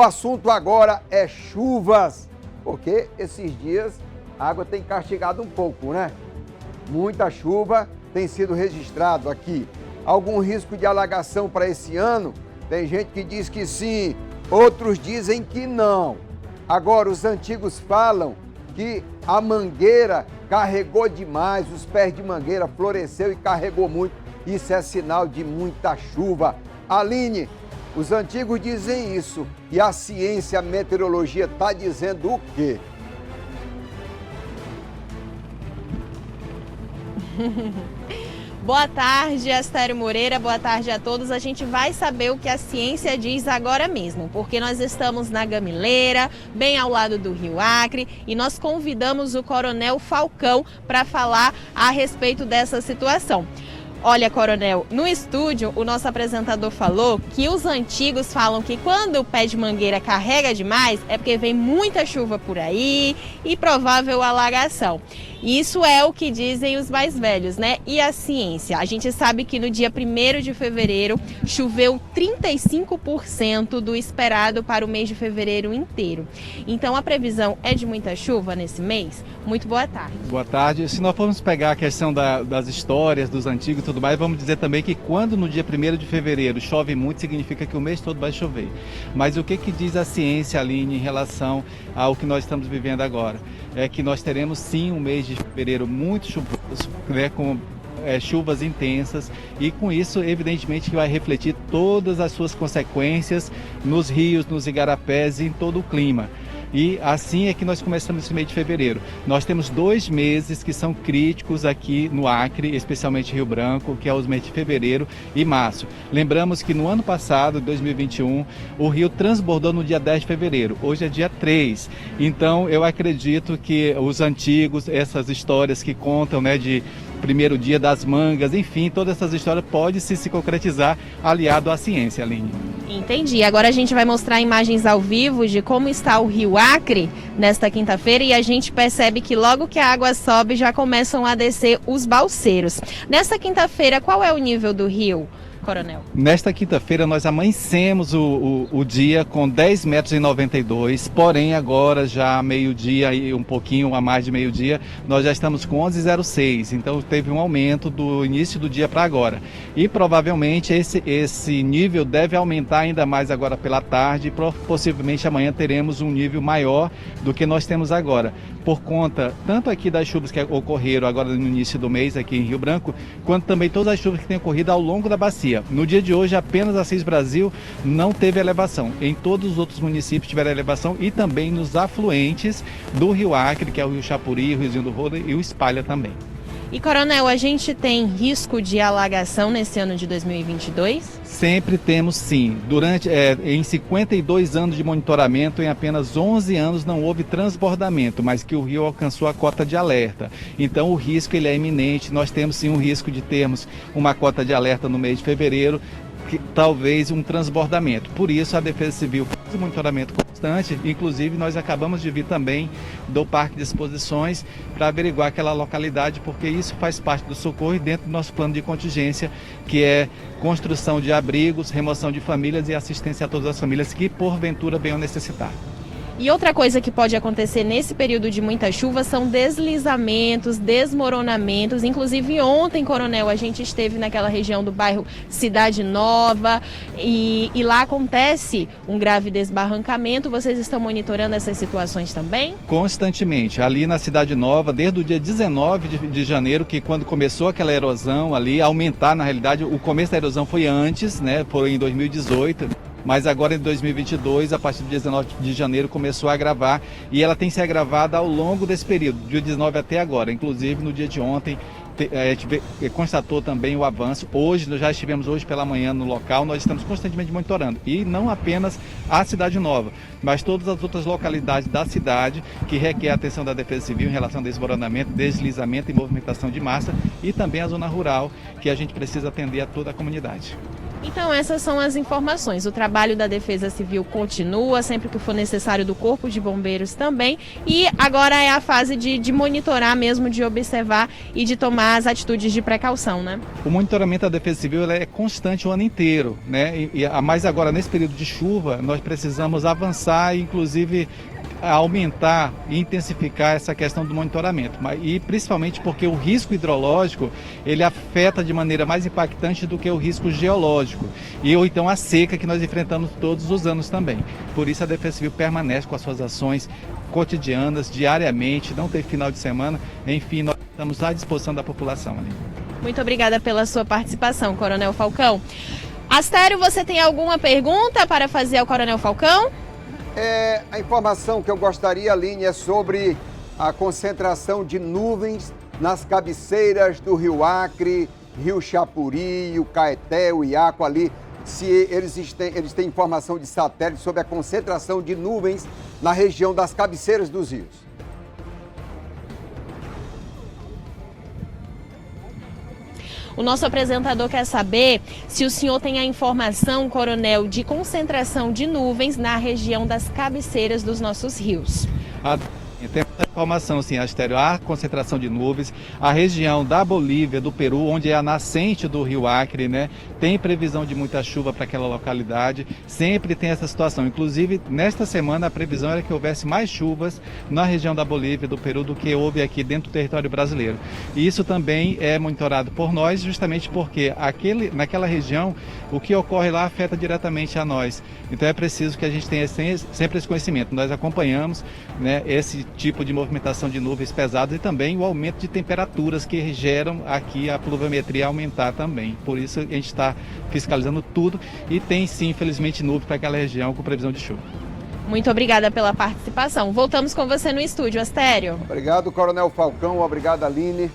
O assunto agora é chuvas, porque esses dias a água tem castigado um pouco, né? Muita chuva tem sido registrado aqui. Algum risco de alagação para esse ano? Tem gente que diz que sim, outros dizem que não. Agora, os antigos falam que a mangueira carregou demais, os pés de mangueira floresceu e carregou muito. Isso é sinal de muita chuva. Aline, os antigos dizem isso e a ciência, a meteorologia está dizendo o quê? Boa tarde, Astério Moreira, boa tarde a todos. A gente vai saber o que a ciência diz agora mesmo, porque nós estamos na Gamileira, bem ao lado do Rio Acre, e nós convidamos o Coronel Falcão para falar a respeito dessa situação. Olha, Coronel, no estúdio o nosso apresentador falou que os antigos falam que quando o pé de mangueira carrega demais é porque vem muita chuva por aí e provável alagação. Isso é o que dizem os mais velhos, né? E a ciência? A gente sabe que no dia 1º de fevereiro choveu 35% do esperado para o mês de fevereiro inteiro. Então a previsão é de muita chuva nesse mês? Muito boa tarde. Boa tarde. Se nós formos pegar a questão das histórias dos antigos e tudo mais, vamos dizer também que quando no dia 1º de fevereiro chove muito, significa que o mês todo vai chover. Mas o que diz a ciência, Aline, em relação ao que nós estamos vivendo agora? É que nós teremos sim um mês de fevereiro muito chuvoso, né, com chuvas intensas, e com isso evidentemente que vai refletir todas as suas consequências nos rios, nos igarapés e em todo o clima. E assim é que nós começamos esse mês de fevereiro. Nós temos 2 meses que são críticos aqui no Acre, especialmente Rio Branco, que é os meses de fevereiro e março. Lembramos que no ano passado, 2021, o rio transbordou no dia 10 de fevereiro. Hoje é dia 3. Então eu acredito que os antigos, essas histórias que contam, né, de primeiro dia das mangas, enfim, todas essas histórias podem se concretizar aliado à ciência, Aline. Entendi. Agora a gente vai mostrar imagens ao vivo de como está o Rio Acre nesta quinta-feira, e a gente percebe que logo que a água sobe já começam a descer os balseiros. Nesta quinta-feira, qual é o nível do rio, Coronel? Nesta quinta-feira nós amanhecemos o dia com 10,92 metros, porém agora já meio-dia e um pouquinho a mais de meio-dia, nós já estamos com 11,06, então teve um aumento do início do dia para agora. E provavelmente esse nível deve aumentar ainda mais agora pela tarde, e possivelmente amanhã teremos um nível maior do que nós temos agora, por conta tanto aqui das chuvas que ocorreram agora no início do mês aqui em Rio Branco, quanto também todas as chuvas que têm ocorrido ao longo da bacia. No dia de hoje, apenas Assis Brasil não teve elevação. Em todos os outros municípios tiveram elevação, e também nos afluentes do Rio Acre, que é o Rio Chapuri, o Riozinho do Rodo e o Espalha também. E, Coronel, a gente tem risco de alagação nesse ano de 2022? Sempre temos, sim. Em 52 anos de monitoramento, em apenas 11 anos não houve transbordamento, mas que o rio alcançou a cota de alerta. Então o risco ele é iminente. Nós temos sim um risco de termos uma cota de alerta no mês de fevereiro, talvez um transbordamento. Por isso a Defesa Civil faz um monitoramento constante, inclusive nós acabamos de vir também do Parque de Exposições para averiguar aquela localidade, porque isso faz parte do socorro e dentro do nosso plano de contingência, que é construção de abrigos, remoção de famílias e assistência a todas as famílias que porventura venham necessitar. E outra coisa que pode acontecer nesse período de muita chuva são deslizamentos, desmoronamentos. Inclusive ontem, Coronel, a gente esteve naquela região do bairro Cidade Nova e lá acontece um grave desbarrancamento. Vocês estão monitorando essas situações também? Constantemente. Ali na Cidade Nova, desde o dia 19 de janeiro, que quando começou aquela erosão ali, aumentar na realidade, o começo da erosão foi antes, né? Foi em 2018. Mas agora em 2022, a partir do dia 19 de janeiro, começou a agravar, e ela tem se agravado ao longo desse período, do dia 19 até agora. Inclusive no dia de ontem, a gente constatou também o avanço. Hoje, nós já estivemos hoje pela manhã no local, nós estamos constantemente monitorando. E não apenas a Cidade Nova, mas todas as outras localidades da cidade que requer a atenção da Defesa Civil em relação a desmoronamento, deslizamento e movimentação de massa, e também a zona rural, que a gente precisa atender a toda a comunidade. Então essas são as informações. O trabalho da Defesa Civil continua, sempre que for necessário, do Corpo de Bombeiros também. E agora é a fase de monitorar mesmo, de observar e de tomar as atitudes de precaução, né? O monitoramento da Defesa Civil é constante o ano inteiro, né? Mas agora, nesse período de chuva, nós precisamos avançar e, inclusive, aumentar e intensificar essa questão do monitoramento, e principalmente porque o risco hidrológico ele afeta de maneira mais impactante do que o risco geológico ou então a seca que nós enfrentamos todos os anos também. Por isso a Defesa Civil permanece com as suas ações cotidianas, diariamente, não tem final de semana, enfim, nós estamos à disposição da população ali. Muito obrigada pela sua participação, Coronel Falcão. Astério, você tem alguma pergunta para fazer ao Coronel Falcão? A informação que eu gostaria, Aline, é sobre a concentração de nuvens nas cabeceiras do Rio Acre, Rio Chapuri, o Caeté, o Iaco ali. Se eles têm informação de satélite sobre a concentração de nuvens na região das cabeceiras dos rios. O nosso apresentador quer saber se o senhor tem a informação, coronel, de concentração de nuvens na região das cabeceiras dos nossos rios. Tem essa informação, sim, Astério. Há concentração de nuvens. A região da Bolívia, do Peru, onde é a nascente do Rio Acre, né, tem previsão de muita chuva para aquela localidade. Sempre tem essa situação. Inclusive, nesta semana, a previsão era que houvesse mais chuvas na região da Bolívia, do Peru, do que houve aqui dentro do território brasileiro. E isso também é monitorado por nós, justamente porque naquela região, o que ocorre lá afeta diretamente a nós. Então, é preciso que a gente tenha sempre esse conhecimento. Nós acompanhamos, né, esse tipo de movimentação de nuvens pesadas e também o aumento de temperaturas que geram aqui a pluviometria aumentar também. Por isso a gente está fiscalizando tudo e tem sim, infelizmente, nuvem para aquela região com previsão de chuva. Muito obrigada pela participação. Voltamos com você no estúdio, Astério. Obrigado, Coronel Falcão. Obrigado, Aline.